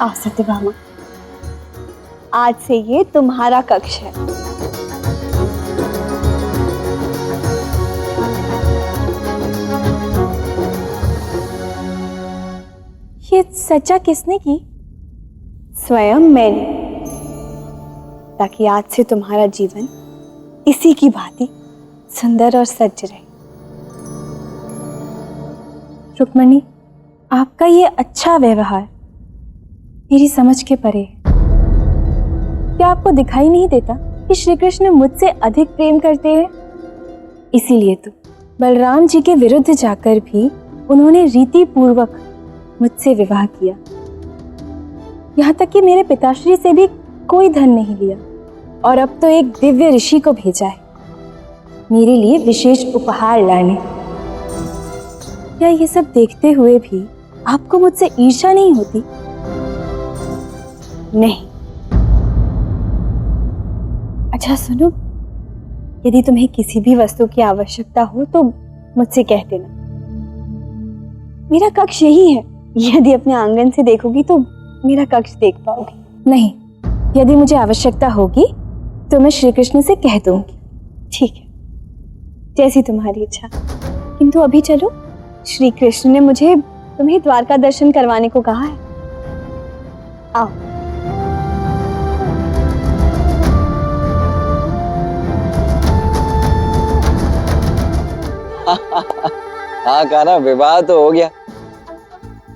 आओ सत्यभामा, आज से ये तुम्हारा कक्ष है। ये सज्जा किसने की? स्वयं मैंने, ताकि आज से तुम्हारा जीवन इसी की भांति सुंदर और सज्ज रहे। रुक्मणी, आपका ये अच्छा व्यवहार मेरी समझ के परे है। क्या आपको दिखाई नहीं देता कि श्री कृष्ण मुझसे अधिक प्रेम करते हैं? इसीलिए तो बलराम जी के विरुद्ध जाकर भी उन्होंने रीति पूर्वक मुझसे विवाह किया। यहाँ तक कि मेरे पिताश्री से भी कोई धन नहीं लिया, और अब तो एक दिव्य ऋषि को भेजा है मेरे लिए विशेष उपहार लाने। क्या ये सब देखते हुए भी आपको मुझसे ईर्ष्या नहीं होती? नहीं। अच्छा सुनो, यदि तुम्हें किसी भी वस्तु की आवश्यकता हो तो मुझसे कह देना। मेरा कक्ष यही है, यदि अपने आंगन से देखोगी तो मेरा कक्ष देख पाओगी। नहीं, यदि मुझे आवश्यकता होगी तो मैं श्री कृष्ण से कह दूंगी। ठीक है, जैसी तुम्हारी इच्छा। किंतु अभी चलो, श्री कृष्ण ने मुझे तुम्हें द्वारका दर्शन करवाने को कहा है। आओ। हाँ कान्हा, विवाह तो हो गया,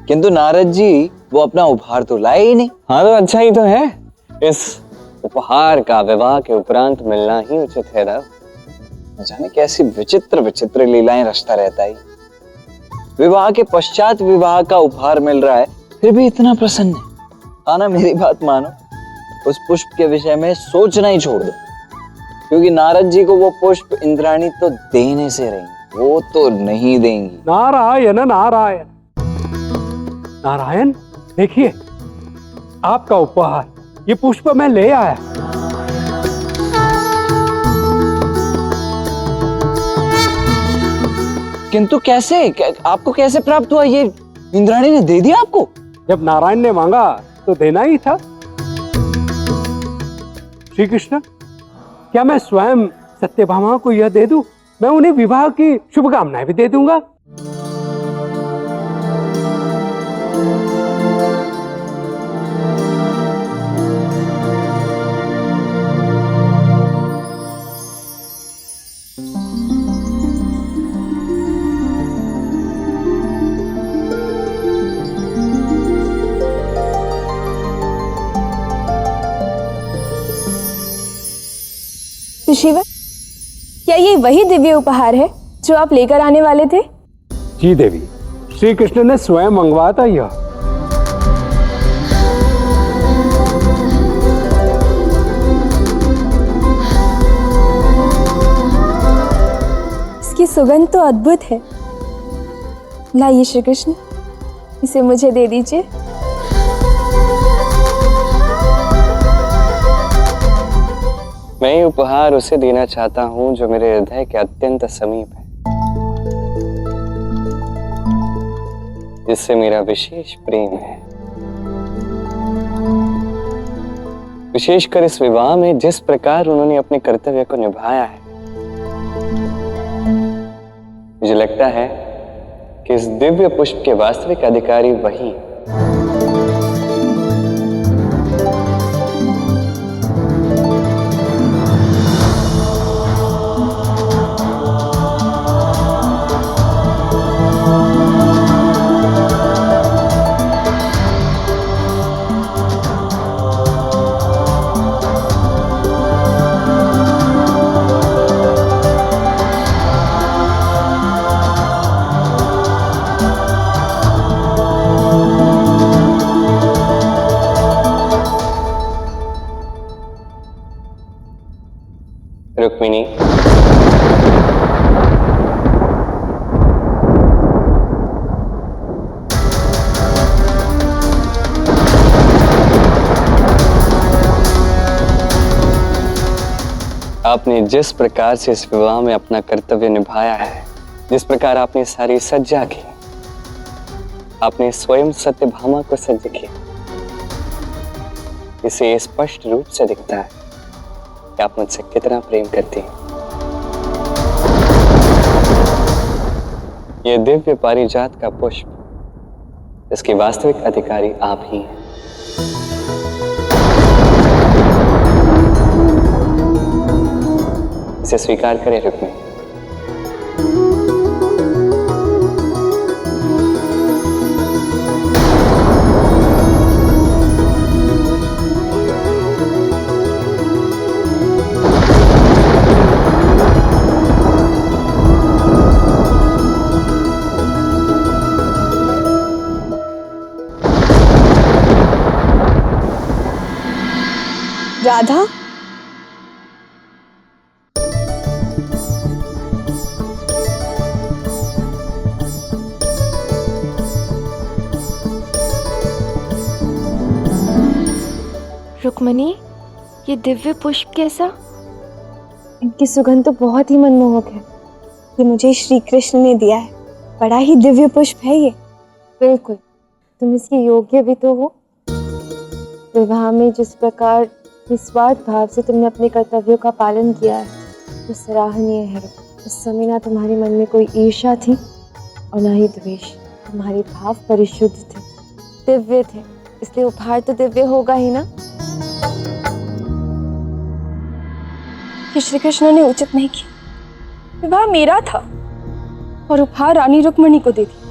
किंतु नारद जी वो अपना उपहार तो लाए ही नहीं। हाँ तो अच्छा ही तो है, इस उपहार का विवाह के उपरांत मिलना ही उचित है। न जाने कैसी विचित्र विचित्र लीलाएं रचता रहता है। विवाह के पश्चात विवाह का उपहार मिल रहा है, फिर भी इतना प्रसन्न है। कान्हा मेरी बात मानो, उस पुष्प के विषय में सोचना ही छोड़ दो, क्योंकि नारद जी को वो पुष्प इंद्राणी तो देने से रहेंगी, वो तो नहीं देंगी। नारायण नारायण नारायण, देखिए आपका उपहार, ये पुष्प मैं ले आया। किंतु कैसे, आपको कैसे प्राप्त हुआ? ये इंद्राणी ने दे दिया आपको? जब नारायण ने मांगा तो देना ही था। श्री कृष्ण, क्या मैं स्वयं सत्यभामा को यह दे दूं? मैं उन्हें विवाह की शुभकामनाएं भी दे दूंगा। ऋषिवर, क्या ये वही दिव्य उपहार है जो आप लेकर आने वाले थे? जी देवी, श्री कृष्ण ने स्वयं मंगवाया था यह। इसकी सुगंध तो अद्भुत है। लाइए श्री कृष्ण, इसे मुझे दे दीजिए। मैं ये उपहार उसे देना चाहता हूँ जो मेरे हृदय के अत्यंत समीप है, जिससे मेरा विशेष प्रेम है। विशेषकर इस विवाह में जिस प्रकार उन्होंने अपने कर्तव्य को निभाया है, मुझे लगता है कि इस दिव्य पुष्प के वास्तविक अधिकारी वही हैं। रुक्मिणी, आपने जिस प्रकार से इस विवाह में अपना कर्तव्य निभाया है, जिस प्रकार आपने सारी सज्जा की, आपने स्वयं सत्यभामा को सज्ज किया, इससे स्पष्ट रूप से दिखता है कि आप मुझसे कितना प्रेम करती हैं। ये दिव्य पारिजात का पुष्प, इसके वास्तविक अधिकारी आप ही हैं। इसे स्वीकार करें रुक्मिणी। राधा, रुक्मिणी, ये दिव्य पुष्प कैसा? इनकी सुगंध तो बहुत ही मनमोहक है। ये मुझे श्री कृष्ण ने दिया है। बड़ा ही दिव्य पुष्प है ये। बिल्कुल, तुम इसके योग्य भी तो हो। विवाह में जिस प्रकार निस्वार्थ भाव से तुमने अपने कर्तव्यों का पालन किया है, वो सराहनीय है। उस समय ना तुम्हारे मन में कोई ईर्ष्या थी और ना ही द्वेष। तुम्हारे भाव परिशुद्ध थे, दिव्य थे, इसलिए उपहार तो दिव्य होगा ही ना। कि श्री कृष्ण ने उचित नहीं किया। विवाह मेरा था और उपहार रानी रुक्मिणी को दे दिया।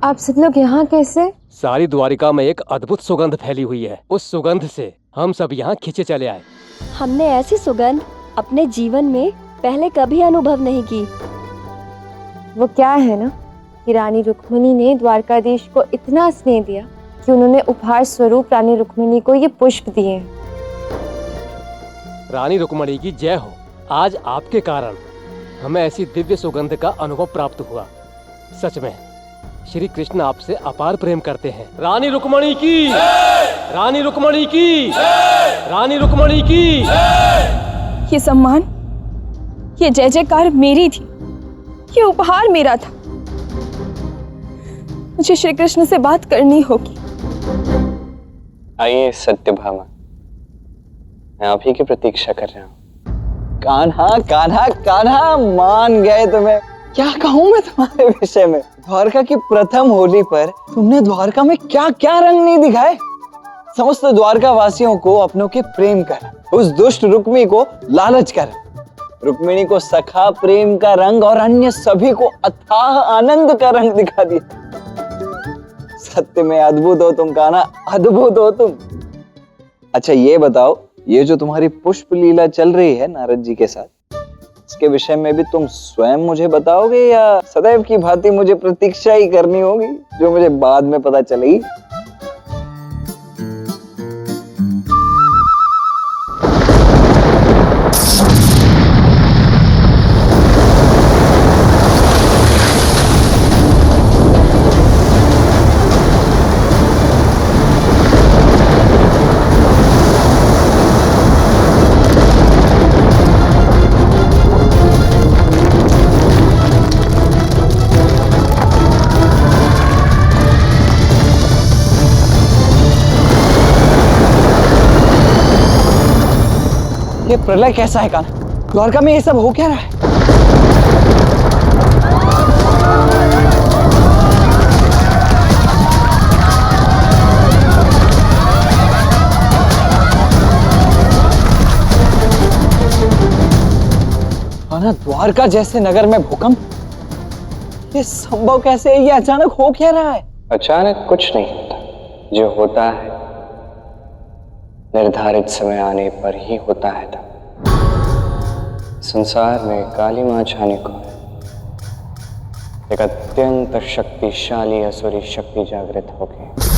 आप सब लोग यहाँ कैसे? सारी द्वारिका में एक अद्भुत सुगंध फैली हुई है। उस सुगंध से हम सब यहाँ खींचे चले आए। हमने ऐसी सुगंध अपने जीवन में पहले कभी अनुभव नहीं की। वो क्या है ना कि रानी रुक्मिणी ने द्वारकाधीश को इतना स्नेह दिया कि उन्होंने उपहार स्वरूप रानी रुक्मिणी को ये पुष्प दिए। रानी रुक्मिणी की जय हो। आज आपके कारण हमें ऐसी दिव्य सुगंध का अनुभव प्राप्त हुआ। सच में श्री कृष्ण आपसे अपार प्रेम करते हैं। रानी रुक्मिणी की, रानी रुक्मिणी की, रानी रुक्मिणी की। ये सम्मान, ये जय जयकार मेरी थी। ये उपहार मेरा था। मुझे श्री कृष्ण से बात करनी होगी। आइए सत्यभामा, मैं आप ही की प्रतीक्षा कर रहा हूँ। कान्हा कान्हा कान्हा, मान गए तुम्हें। क्या कहूँ मैं तुम्हारे विषय में। द्वारका की प्रथम होली पर तुमने द्वारका में क्या क्या रंग नहीं दिखाए। समस्त द्वारका वासियों को अपनों के प्रेम कर, उस दुष्ट रुक्मी को लालच कर, रुक्मिणी को सखा प्रेम का रंग और अन्य सभी को अथाह आनंद का रंग दिखा दिया। सत्य में अद्भुत हो तुम कान्हा, अद्भुत हो तुम। अच्छा ये बताओ, ये जो तुम्हारी पुष्प लीला चल रही है नारद जी के साथ, इसके विषय में भी तुम स्वयं मुझे बताओगे या सदैव की भांति मुझे प्रतीक्षा ही करनी होगी, जो मुझे बाद में पता चलेगी? ये प्रलय कैसा है कान्हा? द्वारका में ये सब हो क्या रहा है? कान्हा, द्वारका जैसे नगर में भूकंप, ये संभव कैसे है? ये अचानक हो क्या रहा है? अचानक कुछ नहीं होता, जो होता है निर्धारित समय आने पर ही होता है। तब संसार में काली मां छाने को एक अत्यंत शक्तिशाली असुरी शक्ति जागृत हो गई।